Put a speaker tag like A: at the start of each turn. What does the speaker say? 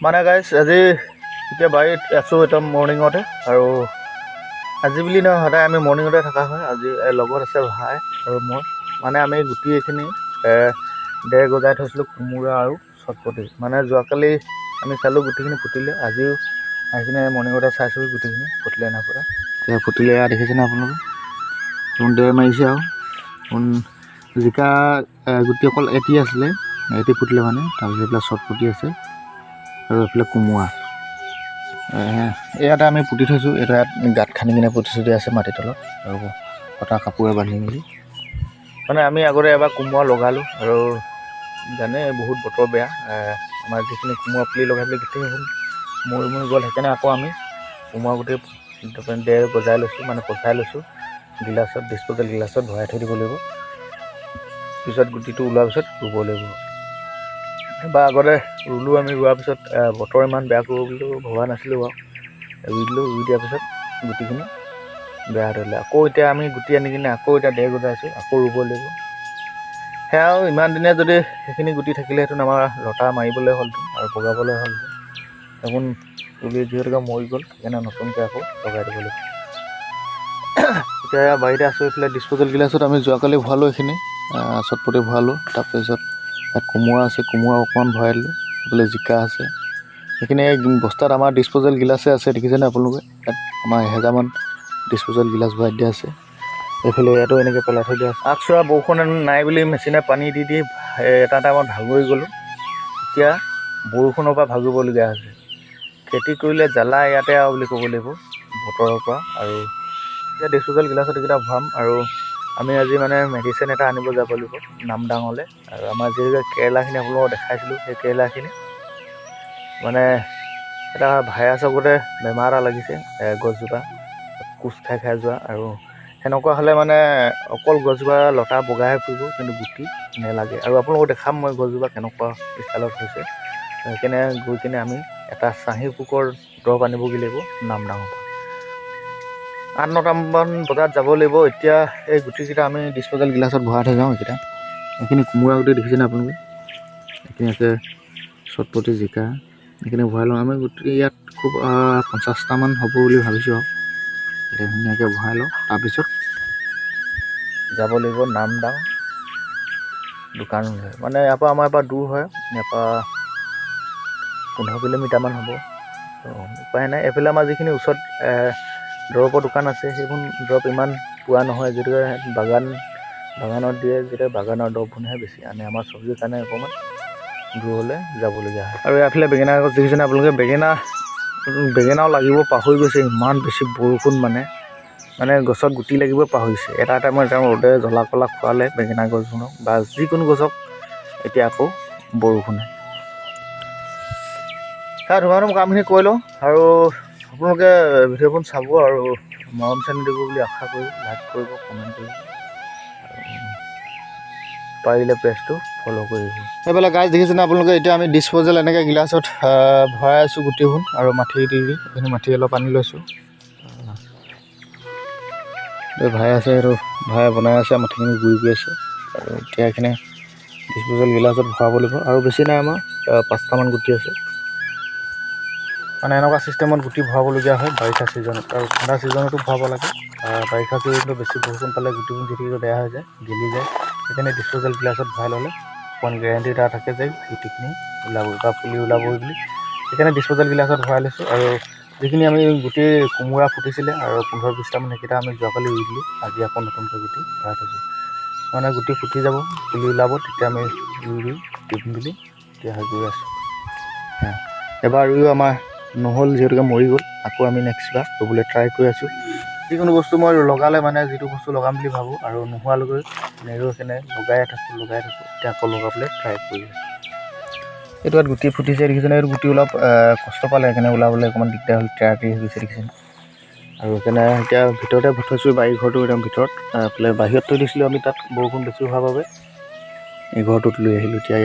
A: মানে গাইজ আজি এতিয়া বাৰীত আছোঁ একদম মৰ্ণিঙতে আৰু আজি বুলি নহয় সদায় আমি মৰ্ণিঙতে থকা হয়। আজি লগত আছে ভাই আৰু মই মানে আমি গুটি এইখিনি ডেৰ গজাই থৈছিলোঁ কোমোৰা আৰু চটপটি। মানে যোৱাকালি আমি চালোঁ গুটিখিনি ফুটিলে, আজিও সেইখিনি মৰ্ণিঙতে চাইছোঁ গুটিখিনি ফুটিলে নাই ফুটা। এতিয়া ফুটিলে এয়া দেখিছেনে আপোনালোকে ডেৰ মাৰিছে আৰু জিকা গুটি অকল এটি আছিলে, এটি ফুটিলে মানে। তাৰপিছত এইবিলাক চটপটি আছে আৰু এইফালে কোমোৰা ইয়াতে আমি পুতি থৈছোঁ। এইটো ইয়াত গাঁত খান্দি কিনে পুতি থৈ দিয়া আছে মাটিৰ তলত আৰু কটা কাপোৰে বান্ধি মেলি। মানে আমি আগতে এবাৰ কোমোৰা লগালোঁ আৰু জানে বহুত বতৰ বেয়া, আমাৰ যিখিনি কোমোৰা পুলি লগাইছিলে গোটেই মৰি গ'ল। সেইকাৰণে আকৌ আমি কোমোৰা গুটি ডেৰ গজাই লৈছোঁ, মানে পচাই লৈছোঁ গিলাচত, ডিছপ'জেল গিলাচত ভৰাই থৈ দিব লাগিব। পিছত গুটিটো ওলোৱাৰ পিছত ৰুব লাগিব। বা আগতে ৰুলোঁ, আমি ৰোৱাৰ পিছত বতৰ ইমান বেয়া কৰিব বুলি ভবা নাছিলোঁ বাৰু। ৰুই দিলোঁ, ৰুই দিয়াৰ পিছত গুটিখিনি বেয়া ধৰিলে। আকৌ এতিয়া আমি গুটি আনি কিনে আকৌ এতিয়া ডেৰ গজাইছোঁ, আকৌ ৰুব লাগিব। সেয়াও ইমান দিনে যদি সেইখিনি গুটি থাকিলেহেঁতেন আমাৰ লতা মাৰিবলৈ হ'লহেঁতেন আৰু বগাবলৈ হ'লহেঁতেন। দেখোন পুলি যিহেতুকে মৰি গ'ল, সেইকাৰণে নতুনকৈ আকৌ লগাই দিব লাগিব। এতিয়া বাৰীতে আছোঁ। এইফালে ডিছপ'জেল গিলাচত আমি যোৱাকালি ভৰালোঁ, এইখিনি চটপটি ভৰালোঁ। তাৰপিছত ইয়াত কোমোৰা আছে, কোমোৰা অকণমান ভৰাই দিলোঁ। এইফালে জিকা আছে। সেইখিনি বস্তাত আমাৰ ডিছপ'জেল গিলাচে আছে, দেখিছেনে আপোনালোকে? ইয়াত আমাৰ 1000মান ডিছপ'জেল গিলাচ ভৰাই দিয়া আছে। এইফালে ইয়াতো এনেকৈ পেলাই থৈ দিয়া আছে। আগচোৱা বৰষুণ নাই বুলি মেচিনে পানী দি এটা টাইমত ভাগৰি গ'লোঁ। এতিয়া বৰষুণৰ পৰা ভাগিবলগীয়া হৈছে। খেতি কৰিলে জ্বালা ইয়াতে আৰু বুলি ক'ব লাগিব বতৰৰ পৰা। আৰু এতিয়া ডিছপ'জেল গিলাচত এইকেইটা ভৰাম আৰু আমি আজি মানে মেডিচিন এটা আনিব যাব লাগিব নামদাঙলৈ। আৰু আমাৰ যিহেতু কেৰেলাখিনি আপোনালোকক দেখাইছিলোঁ, সেই কেৰেলাখিনি মানে এটা ভাইৰাছৰ গতে বেমাৰ এটা লাগিছে গছজোপা কোচ খাই যোৱা। আৰু সেনেকুৱা হ'লে মানে অকল গছজোপা লতা বগাই ফুৰিব, কিন্তু গুটি নেলাগে। আৰু আপোনালোকক দেখাম মই গছজোপা কেনেকুৱা ষ্টাইলত হৈছে। সেইকাৰণে গৈ কিনে আমি এটা চাহী পোকৰ দৰৱ আনিবগৈ লাগিব নামদাঙৰ পৰা। 8-9টামান বজাত যাব লাগিব। এতিয়া এই গুটিকেইটা আমি ডিছপ'জেল গিলাচত ভৰাই থৈ যাওঁ। এইখিনি কোমোৰা গুটি দেখিছেনে আপোনালোকে? এইখিনি আছে চটপটি, জিকা, এইখিনি ভৰাই লওঁ। আমি গুটি ইয়াত খুব 50টামান হ'ব বুলি ভাবিছোঁ আৰু এতিয়া ধুনীয়াকৈ ভৰাই লওঁ। তাৰপিছত যাব লাগিব নামদাং দোকানলৈ। মানে ইয়াৰ পৰা আমাৰ ইয়াৰ পৰা দূৰ হয়, ইয়াৰ পৰা 15 কিলোমিটাৰমান হ'ব। উপায় নাই। এইফালে আমাৰ যিখিনি ওচৰত দৰৱৰ দোকান আছে, সেইখন দৰৱ ইমান পোৱা নহয়, যিহেতুকে বাগানত দিয়ে, যেতিয়া বাগানৰ দৰৱবোৰহে বেছি আনে। আমাৰ চব্জিৰ কাৰণে অকণমান দূৰলৈ যাবলগীয়া হয়। আৰু এইফালে বেঙেনা গছ দেখিছেনে আপোনালোকে? বেঙেনাও লাগিব পাহৰি গৈছে, ইমান বেছি বৰষুণ মানে গছত গুটি লাগিব পাহৰিছে। এটা টাইমত তেওঁ ৰ'দে জ্বলা কলা খোৱালে বেঙেনা গছবোৰক বা যিকোনো গছক। এতিয়া আকৌ বৰষুণে ধুমাধুম কামখিনি কৰি লওঁ। আৰু আপোনালোকে ভিডিঅ'খন চাব আৰু মৰম চেনেহ দিব বুলি আশা কৰি লাইক কৰিব, কমেণ্ট কৰিব, পাৰিলে পেজটো ফ'ল' কৰিব। সেইফালে গাইজ দেখিছেনে আপোনালোকে? এতিয়া আমি ডিছপ'জেল এনেকৈ গিলাচত ভৰাই আছোঁ গুটিবোৰ আৰু মাটি দি এইখিনি মাটি অলপ আনি লৈছোঁ। এই ভাই আছে, সেইটো ভাই বনাই আছে, মাটিখিনি গুৰি কৰি আছে। আৰু এতিয়া এইখিনি ডিছপ'জেল গিলাচত ভৰাব লাগিব। আৰু বেছি নাই, আমাৰ 5টামান গুটি আছে। মানে এনেকুৱা ছিষ্টেমত গুটি ভৰাবলগীয়া হয় বাৰিষা ছিজনত, আৰু ঠাণ্ডা ছিজনতো ভৰাব লাগে। বাৰিষা ছিজনটো বেছি বৰষুণ পালে গুটিবোৰ যিটো বেয়া হৈ যায়, গেলি যায়। সেইকাৰণে ডিছপ'জেল গিলাচত ভৰাই ল'লে অকণ গেৰেণ্টি এটা থাকে যে গুটিখিনি ওলাবই বা পুলি ওলাবই বুলি। সেইকাৰণে ডিছপ'জেল গিলাচত ভৰাই লৈছোঁ। আৰু যিখিনি আমি গুটি কোমোৰা ফুটিছিলে আৰু 15-20টামান, সেইকেইটা আমি যোৱাকালি ৰুই দিলোঁ। আজি আকৌ নতুনকৈ গুটি ভৰাই থৈছোঁ। মানে গুটি ফুটি যাব, পুলি ওলাব, তেতিয়া আমি ৰুই দিম বুলি এতিয়া গৈ আছোঁ। এবাৰ ৰুইও আমাৰ নহ'ল, যিহেতুকে মৰি গ'ল। আকৌ আমি নেক্সটবাৰ ৰুবলৈ ট্ৰাই কৰি আছোঁ। যিকোনো বস্তু মই লগালে মানে যিটো বস্তু লগাম বুলি ভাবোঁ আৰু নোহোৱালৈকে নেৰো, সেইকাৰণে লগাই থাকোঁ। এতিয়া আকৌ লগাবলৈ ট্ৰাই কৰি আছোঁ। এইটো ইয়াত গুটি ফুটিছে দেখিছেনে? এইটো গুটি অলপ কষ্ট পালে, সেইকাৰণে ওলাবলৈ অকণমান দিগদাৰ হ'ল, তেৰাতি হৈ গৈছে দেখিছেনে? আৰু সেইকাৰণে এতিয়া ভিতৰতে থৈছোঁ, বাৰী ঘৰটো একদম ভিতৰত। বাহিৰত থৈ দিছিলোঁ আমি, তাত বৰষুণ বেছি হোৱাৰ বাবে এই ঘৰটোত লৈ আহিলোঁ। এতিয়া